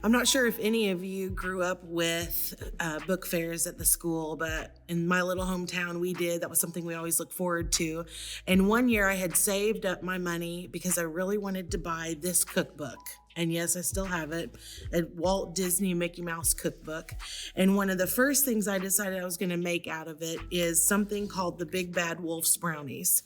I'm not sure if any of you grew up with book fairs at the school, but in my little hometown, we did. That was something we always look forward to. And one year I had saved up my money because I really wanted to buy this cookbook. And yes, I still have it, a Walt Disney Mickey Mouse cookbook. And one of the first things I decided I was going to make out of it is something called the Big Bad Wolf's Brownies.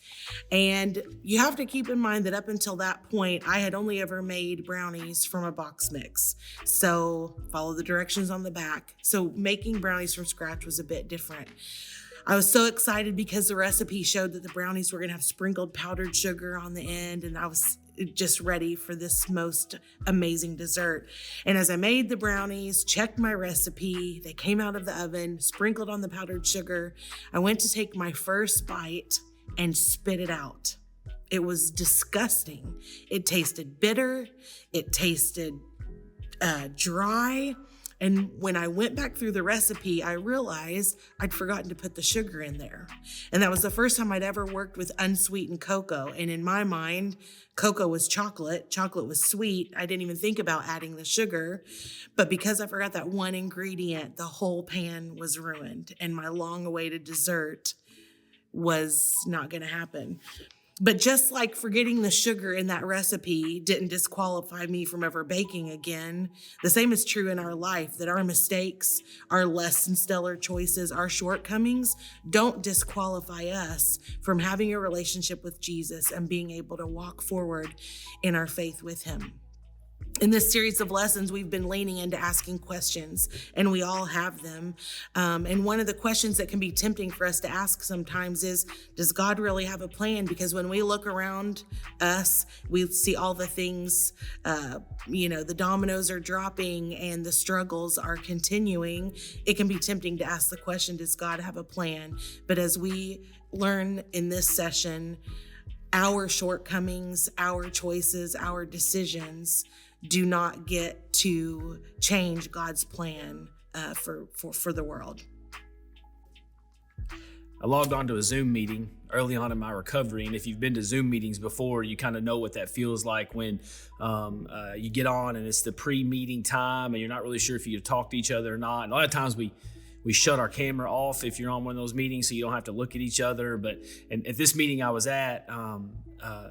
And you have to keep in mind that up until that point, I had only ever made brownies from a box mix. So follow the directions on the back. So making brownies from scratch was a bit different. I was so excited because the recipe showed that the brownies were going to have sprinkled powdered sugar on the end, and I was just ready for this most amazing dessert. And as I made the brownies, checked my recipe, they came out of the oven, sprinkled on the powdered sugar. I went to take my first bite and spit it out. It was disgusting. It tasted bitter. It tasted dry. And when I went back through the recipe, I realized I'd forgotten to put the sugar in there. And that was the first time I'd ever worked with unsweetened cocoa. And in my mind, cocoa was chocolate. Chocolate was sweet. I didn't even think about adding the sugar. But because I forgot that one ingredient, the whole pan was ruined. And my long-awaited dessert was not going to happen. But just like forgetting the sugar in that recipe didn't disqualify me from ever baking again, the same is true in our life, that our mistakes, our less than stellar choices, our shortcomings don't disqualify us from having a relationship with Jesus and being able to walk forward in our faith with him. In this series of lessons, we've been leaning into asking questions, and we all have them. And one of the questions that can be tempting for us to ask sometimes is, does God really have a plan? Because when we look around us, we see all the things, the dominoes are dropping and the struggles are continuing. It can be tempting to ask the question, does God have a plan? But as we learn in this session, our shortcomings, our choices, our decisions do not get to change God's plan for the world. I logged onto a Zoom meeting early on in my recovery, and if you've been to Zoom meetings before, you kind of know what that feels like when you get on and it's the pre-meeting time and you're not really sure if you talk to each other or not. And a lot of times we shut our camera off if you're on one of those meetings so you don't have to look at each other. But at this meeting I was at,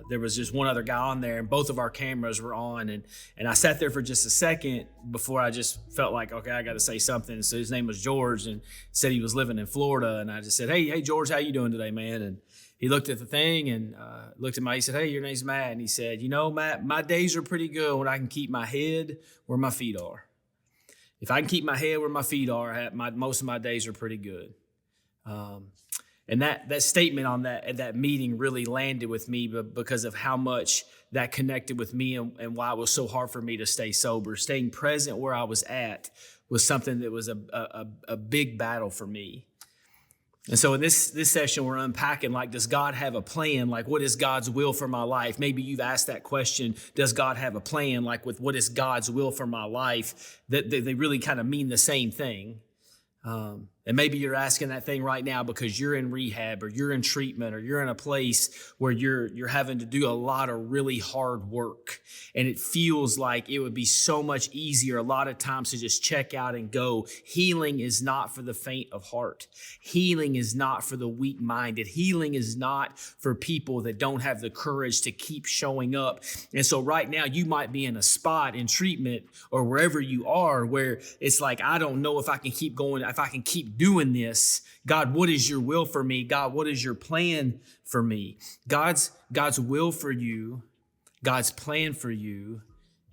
there was just one other guy on there, and both of our cameras were on. And I sat there for just a second before I just felt like, okay, I got to say something. So his name was George, and said he was living in Florida. And I just said, hey, George, how you doing today, man? And he looked at the thing and looked at me. He said, hey, your name's Matt. And he said, Matt, my days are pretty good when I can keep my head where my feet are. If I can keep my head where my feet are, most of my days are pretty good. And that statement on that meeting really landed with me because of how much that connected with me and why it was so hard for me to stay sober. Staying present where I was at was something that was a big battle for me. And so in this session, we're unpacking, like, does God have a plan? Like, what is God's will for my life? Maybe you've asked that question, does God have a plan? Like, with what is God's will for my life? That they really kind of mean the same thing. And maybe you're asking that thing right now because you're in rehab or you're in treatment or you're in a place where you're having to do a lot of really hard work. And it feels like it would be so much easier a lot of times to just check out and go. Healing is not for the faint of heart. Healing is not for the weak-minded. Healing is not for people that don't have the courage to keep showing up. And so right now you might be in a spot in treatment or wherever you are where it's like, I don't know if I can keep going, if I can keep doing this. God, what is your will for me? God, what is your plan for me? God's will for you, God's plan for you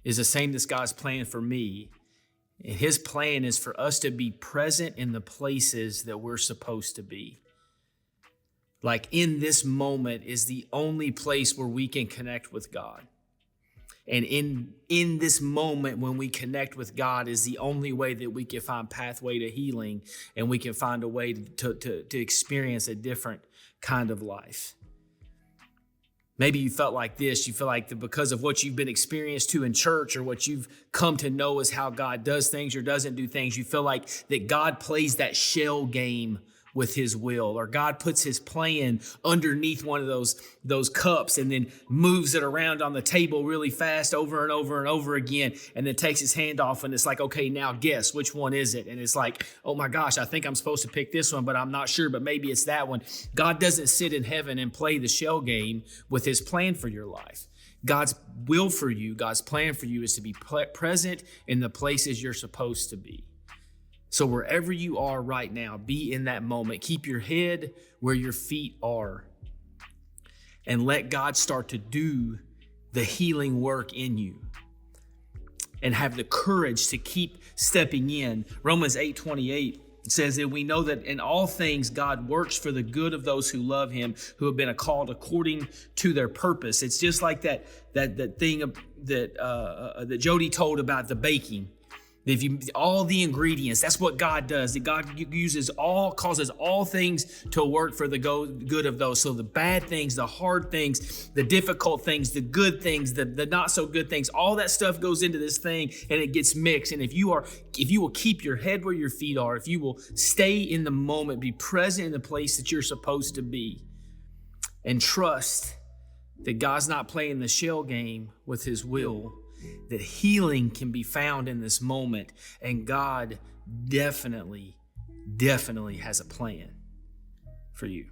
is the same as God's plan for me. And his plan is for us to be present in the places that we're supposed to be. Like, in this moment is the only place where we can connect with God. And in this moment, when we connect with God, is the only way that we can find pathway to healing, and we can find a way to experience a different kind of life. Maybe you felt like this. You feel like that because of what you've been experienced to in church or what you've come to know as how God does things or doesn't do things, you feel like that God plays that shell game with his will, or God puts his plan underneath one of those cups and then moves it around on the table really fast over and over and over again, and then takes his hand off and it's like, okay, now guess which one is it? And it's like, oh my gosh, I think I'm supposed to pick this one, but I'm not sure, but maybe it's that one. God doesn't sit in heaven and play the shell game with his plan for your life. God's will for you, God's plan for you is to be present in the places you're supposed to be. So wherever you are right now, be in that moment. Keep your head where your feet are and let God start to do the healing work in you. And have the courage to keep stepping in. Romans 8:28 says that we know that in all things God works for the good of those who love him, who have been called according to their purpose. It's just like that thing that Jody told about the baking. If you all the ingredients, that's what God does. That God causes all things to work for the good of those. So the bad things, the hard things, the difficult things, the good things, the not so good things, all that stuff goes into this thing and it gets mixed. And if you will keep your head where your feet are, if you will stay in the moment, be present in the place that you're supposed to be, and trust that God's not playing the shell game with his will, that healing can be found in this moment, and God definitely has a plan for you.